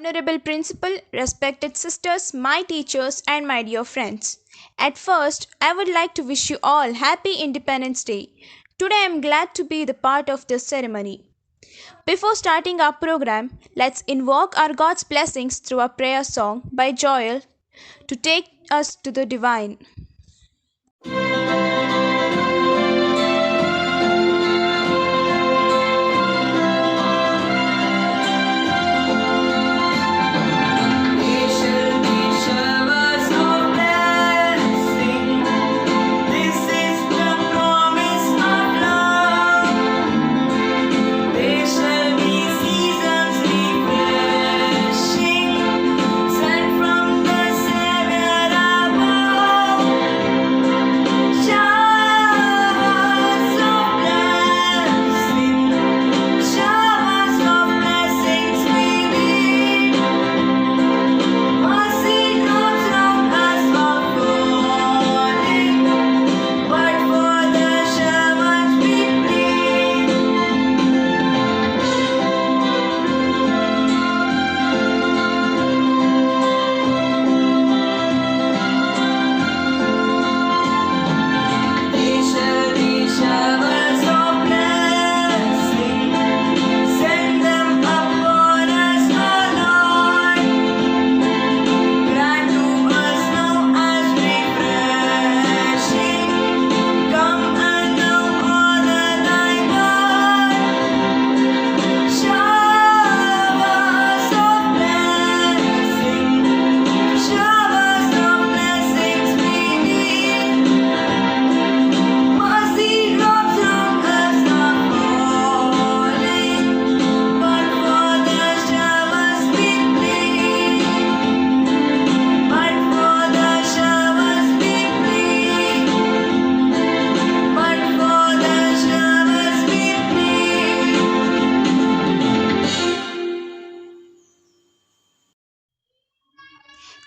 Honorable Principal, respected sisters, my teachers, and my dear friends. At first, I would like to wish you all Happy Independence Day. Today, I am glad to be the part of this ceremony. Before starting our program, let's invoke our God's blessings through a prayer song by Joel to take us to the divine.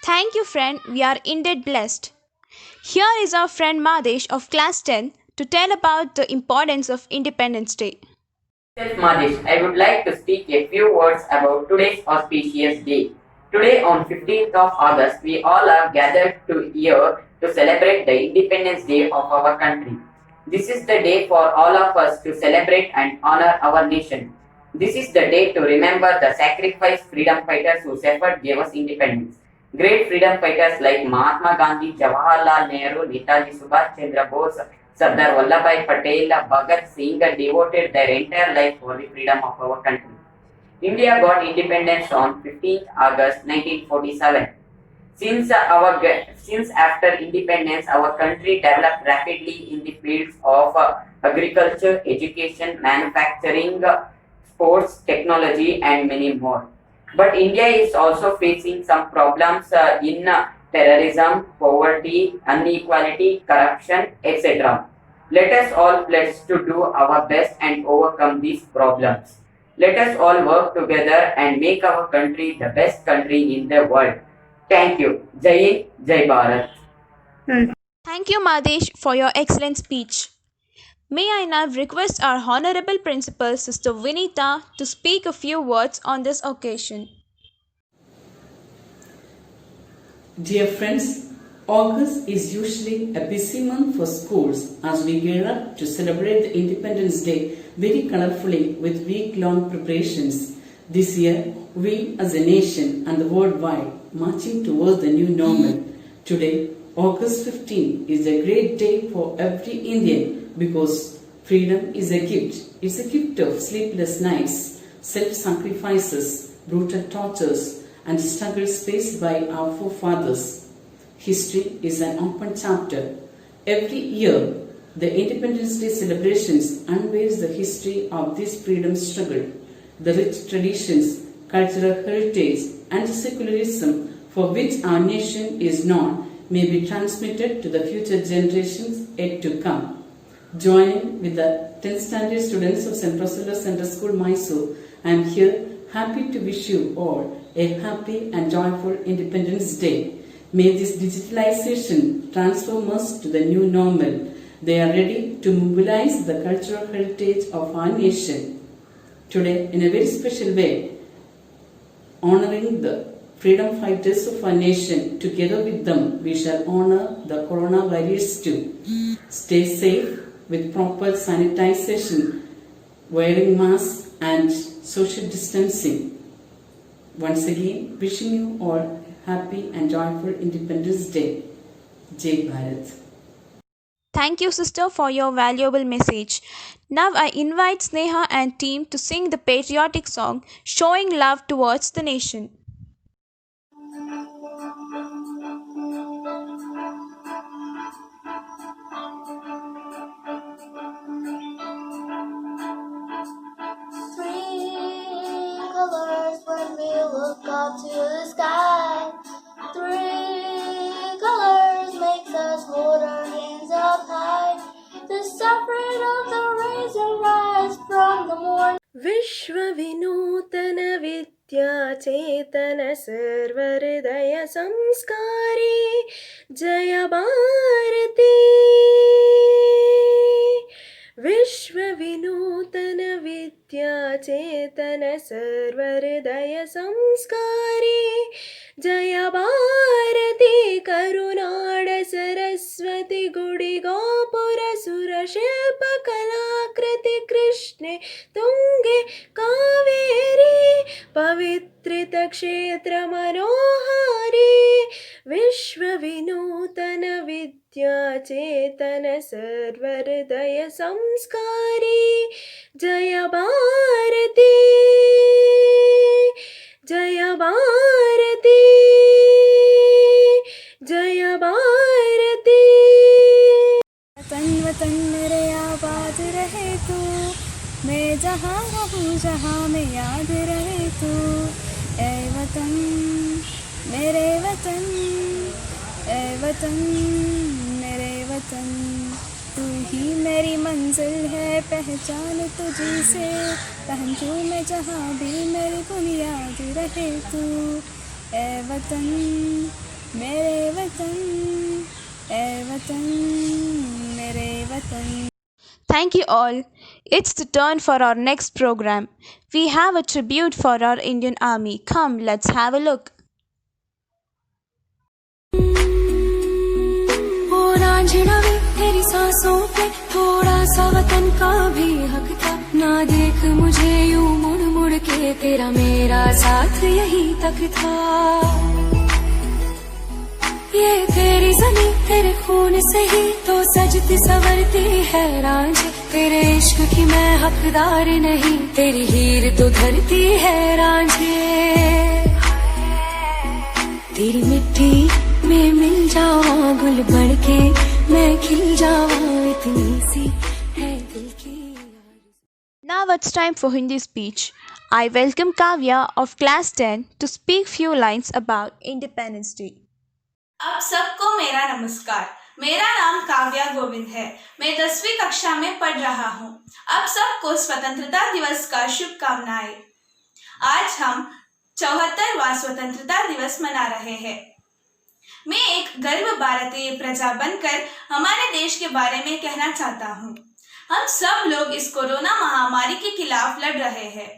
Thank you, friend. We are indeed blessed. Here is our friend Madesh of class 10 to tell about the importance of Independence Day. Myself Madesh, I would like to speak a few words about today's auspicious day. Today, on 15th of August, we all are gathered here to celebrate the Independence Day of our country. This is the day for all of us to celebrate and honor our nation. This is the day to remember the sacrificed freedom fighters whose effort gave us independence. Great freedom fighters like Mahatma Gandhi, Jawaharlal Nehru, Netaji Subhash Chandra Bose, Sardar Vallabhbhai Patel, Bhagat Singh devoted their entire life for the freedom of our country. India got independence on 15th August 1947. Since after independence, our country developed rapidly in the fields of agriculture, education, manufacturing, sports, technology, and many more. But India is also facing some problems in terrorism, poverty, inequality, corruption, etc. Let us all pledge to do our best and overcome these problems. Let us all work together and make our country the best country in the world. Thank you. Jai Hind, Jai Bharat. Thank you, Madesh, for your excellent speech. May I now request our Honorable Principal, Sister Vinita, to speak a few words on this occasion. Dear friends, August is usually a busy month for schools as we gear up to celebrate the Independence Day very colorfully with week-long preparations. This year, we as a nation and the worldwide marching towards the new normal. Today, August 15 is a great day for every Indian because freedom is a gift. It's a gift of sleepless nights, self-sacrifices, brutal tortures, and struggles faced by our forefathers. History is an open chapter. Every year, the Independence Day celebrations unveils the history of this freedom struggle, the rich traditions, cultural heritage, and secularism for which our nation is known may be transmitted to the future generations yet to come. Joining with the 10th standard students of St. Rosella Central School, Mysore, I am here happy to wish you all a happy and joyful Independence Day. May this digitalization transform us to the new normal. They are ready to mobilize the cultural heritage of our nation. Today, in a very special way, honoring the freedom fighters of our nation. Together with them, we shall honor the coronavirus too. Stay safe with proper sanitization, wearing masks and social distancing. Once again, wishing you all happy and joyful Independence Day. Jai Bharat. Thank you, sister, for your valuable message. Now I invite Sneha and team to sing the patriotic song showing love towards the nation. Three colors when we look up to the sky. Three colors makes us hold our hands up high. The separate of the rays arise from the morning. विश्वविनूतन विद्याचेतन सर्वहृदय संस्कारी जय भारती। विश्वविनूतन विद्याचेतन सर्वहृदय संस्कारी जय भारती। करुनाड सरस्वती गुडी गोपुर सुरशिल्प कलाकृति कृष्णे तुंगे कावेरी पवित्रित क्षेत्र मनोहारी। विश्वविनूतन विद्याचेतन सर्वहृदय संस्कारी जय भारती जय भारती जय भारती। वतन वतन मेरे आबाद रहे तू, मैं जहाँ रहूँ जहाँ में याद रहे तू। ए वतन मेरे वतन, ए वतन मेरे वतन, तू ही मेरी मंजिल है पहचान तुझी से। पहचूँ मैं जहाँ भी मेरी बुनियाद रहे तू। ए वतन मेरे वतन, ए वतन मेरे वतन। Thank you all. It's the turn for our next program. We have a tribute for our Indian Army. Come, let's have a look. ओ रांझना वे तेरी सांसों पे थोड़ा सा वतन का भी हक था। ना देख मुझे यूं मुड़ मुड़ के, तेरा मेरा साथ यहीं तक था। ये तेरी ज़मीं तेरे खून से ही तो सजती संवरती है रांझे। तेरे इश्क की मैं हकदार नहीं, तेरी हीर तो धरती है रांझे। तेरी मिट्टी में मिल जावा गुल बढ़ के, मैं खिल जावा इतनी सी है दिल की। Now it's time for Hindi speech. I welcome Kavya of class 10 to speak few lines about Independence Day. आप सबको मेरा नमस्कार। मेरा नाम काव्या गोविंद है। मैं 10वीं कक्षा में पढ़ रहा हूँ। आप सबको स्वतंत्रता दिवस का शुभकामनाएं। आज हम 74वां स्वतंत्रता दिवस मना रहे हैं। मैं एक गर्व भारतीय प्रजा बनकर हमारे देश के बारे में कहना चाहता हूँ। हम सब लोग इस कोरोना महामारी के खिलाफ लड़ रहे हैं।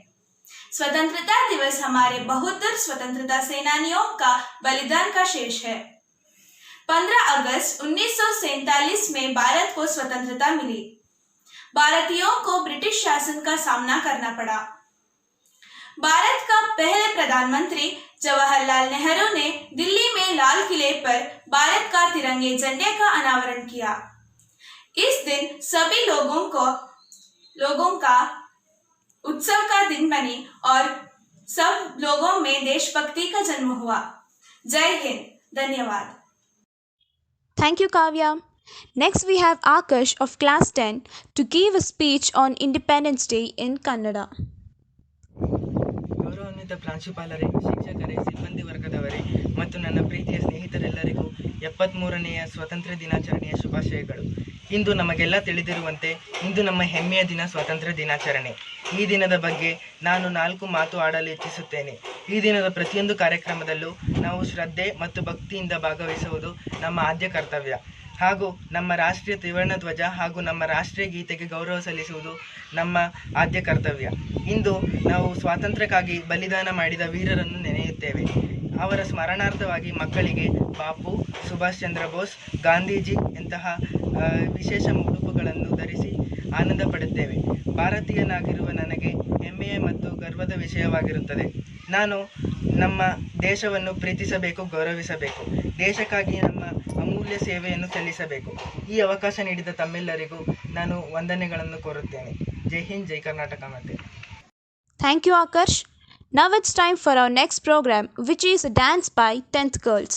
स्वतंत्रता दिवस हमारे बहादुर स्वतंत्रता सेनानियों का बलिदान का शेष है। 15 अगस्त 1947 में भारत को स्वतंत्रता मिली। भारतीयों को ब्रिटिश शासन का सामना करना पड़ा। भारत का पहले प्रधानमंत्री जवाहरलाल नेहरू ने दिल्ली में लाल किले पर भारत का तिरंगे झंडे का अनावरण किया। इस दिन सभी लोगों का उत्सव का दिन बनी और सब लोगों में देशभक्ति का जन्म हुआ। जय हिंद। धन्यवाद। Thank you, Kavya. Next, we have Akash of class 10 to give a speech on Independence Day in Kannada. ಗೌರವಾನ್ವಿತ ಪ್ರಾಂಶುಪಾಲರೇ, ಶಿಕ್ಷಕರೇ, ಸಿಬ್ಬಂದಿ ವರ್ಗದವರೇ ಮತ್ತು ನನ್ನ ಪ್ರೀತಿಯ ಸ್ನೇಹಿತರೆಲ್ಲರಿಗೂ 73ನೆಯ ಸ್ವಾತಂತ್ರ್ಯ ದಿನಾಚರಣೆಯ ಶುಭಾಶಯಗಳು. ಇಂದು ನಮಗೆಲ್ಲ ತಿಳಿದಿರುವಂತೆ ಇಂದು ನಮ್ಮ ಹೆಮ್ಮೆಯ ದಿನ ಸ್ವಾತಂತ್ರ್ಯ ದಿನಾಚರಣೆ. ಈ ದಿನದ ಬಗ್ಗೆ ನಾನು 4 ಮಾತು ಆಡಲು ಇಚ್ಛಿಸುತ್ತೇನೆ. ಈ ದಿನದ ಪ್ರತಿಯೊಂದು ಕಾರ್ಯಕ್ರಮದಲ್ಲೂ ನಾವು ಶ್ರದ್ಧೆ ಮತ್ತು ಭಕ್ತಿಯಿಂದ ಭಾಗವಹಿಸುವುದು ನಮ್ಮ ಆದ್ಯ ಕರ್ತವ್ಯ. ಹಾಗೂ ನಮ್ಮ ರಾಷ್ಟ್ರೀಯ ತ್ರಿವರ್ಣ ಧ್ವಜ ಹಾಗೂ ನಮ್ಮ ರಾಷ್ಟ್ರೀಯ ಗೀತೆಗೆ ಗೌರವ ಸಲ್ಲಿಸುವುದು ನಮ್ಮ ಆದ್ಯ ಕರ್ತವ್ಯ. ಇಂದು ನಾವು ಸ್ವಾತಂತ್ರ್ಯಕ್ಕಾಗಿ ಬಲಿದಾನ ಮಾಡಿದ ವೀರರನ್ನು ನೆನೆಯುತ್ತೇವೆ. ಅವರ ಸ್ಮರಣಾರ್ಥವಾಗಿ ಮಕ್ಕಳಿಗೆ ಬಾಪು, ಸುಭಾಷ್ ಚಂದ್ರ ಬೋಸ್, ಗಾಂಧೀಜಿ ಇಂತಹ ವಿಶೇಷ ಉಡುಪುಗಳನ್ನು ಧರಿಸಿ ಆನಂದ ಪಡುತ್ತೇವೆ. ಭಾರತೀಯನಾಗಿರುವ ನನಗೆ ಹೆಮ್ಮೆಯ ಮತ್ತು ಗರ್ವದ ವಿಷಯವಾಗಿರುತ್ತದೆ. ನಾನು ನಮ್ಮ ದೇಶವನ್ನು ಪ್ರೀತಿಸಬೇಕು, ಗೌರವಿಸಬೇಕು. ದೇಶಕ್ಕಾಗಿ ನಮ್ಮ ಅಮೂಲ್ಯ ಸೇವೆಯನ್ನು ಸಲ್ಲಿಸಬೇಕು. ಈ ಅವಕಾಶ ನೀಡಿದ ತಮ್ಮೆಲ್ಲರಿಗೂ ನಾನು ವಂದನೆಗಳನ್ನು ಕೋರುತ್ತೇನೆ. ಜೈ ಹಿಂದ್, ಜೈ ಕರ್ನಾಟಕ ಮಾತೆ. Thank you, Akarsh. Now it's time for our next program, which is a dance by 10th girls.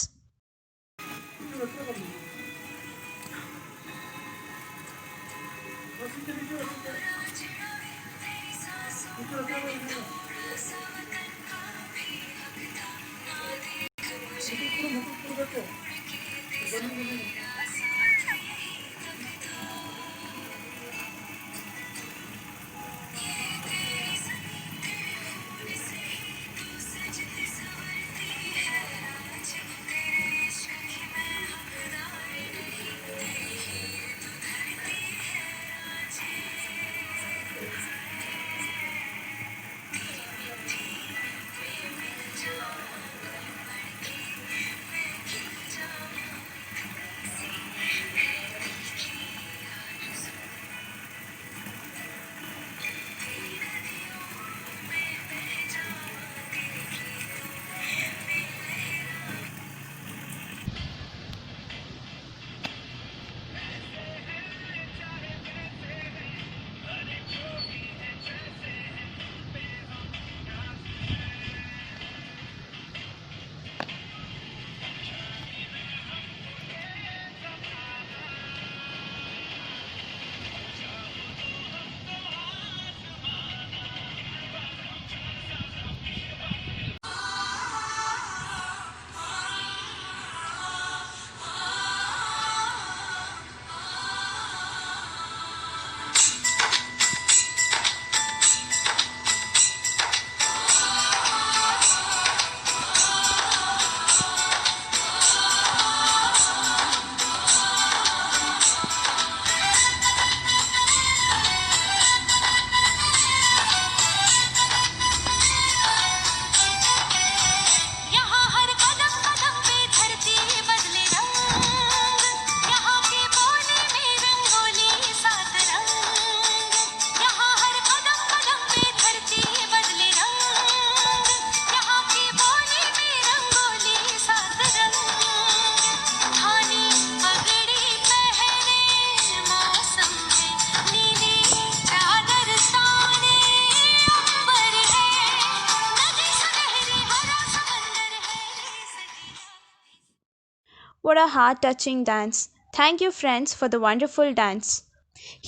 What a heart-touching dance. Thank you, friends, for the wonderful dance.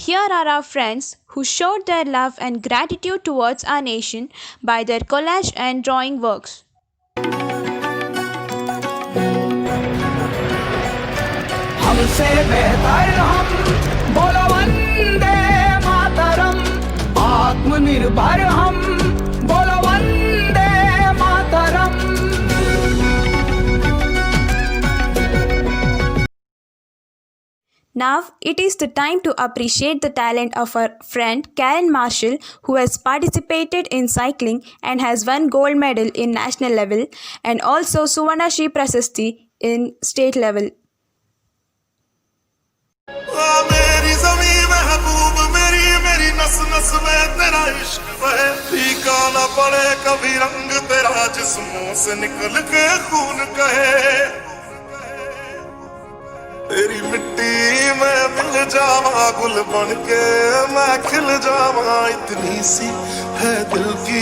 Here are our friends who showed their love and gratitude towards our nation by their collage and drawing works. हमसे बेहतर हम बोलो वंदे मातरम, आत्मनिर्भर हम बोलो Vande Mataram. Now it is the time to appreciate the talent of our friend Karen Marshall, who has participated in cycling and has won gold medal in national level and also Suvarna Shri Prasasti in state level. मेरी ज़मीं महबूब मेरी मेरी नस नस में तेरा इश्क बहे, फीका न पड़े कभी रंग तेरा जिस्मों से निकल के खून कहे. तेरी मिट्टी में मिल जावा गुल बन के मैं खिल जावा, इतनी सी है दिल की.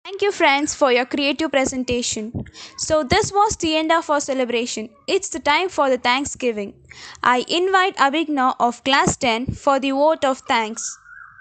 Thank you, friends, for your creative presentation. So this was the end of our celebration. It's the time for the Thanksgiving. I invite Abhigna of class 10 for the vote of thanks.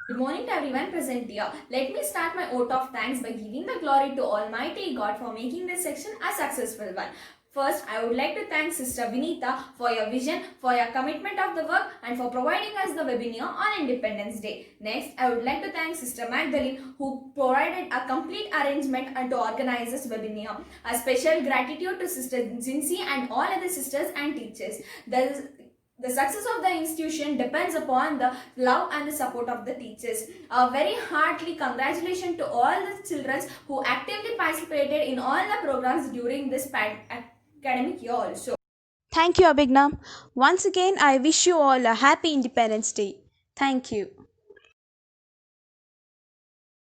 Good morning to everyone present here. Let me start my vote of thanks by giving the glory to Almighty God for making this section a successful one. First, I would like to thank Sister Vinita for your vision, for your commitment of the work and for providing us the webinar on Independence Day. Next, I would like to thank Sister Magdalene who provided a complete arrangement and to organize this webinar. A special gratitude to Sister Jinsi and all other sisters and teachers. The success of the institution depends upon the love and the support of the teachers. A very heartily congratulations to all the children who actively participated in all the programs during this academic year also. Thank you, Abhignam. Once again, I wish you all a happy Independence Day. Thank you.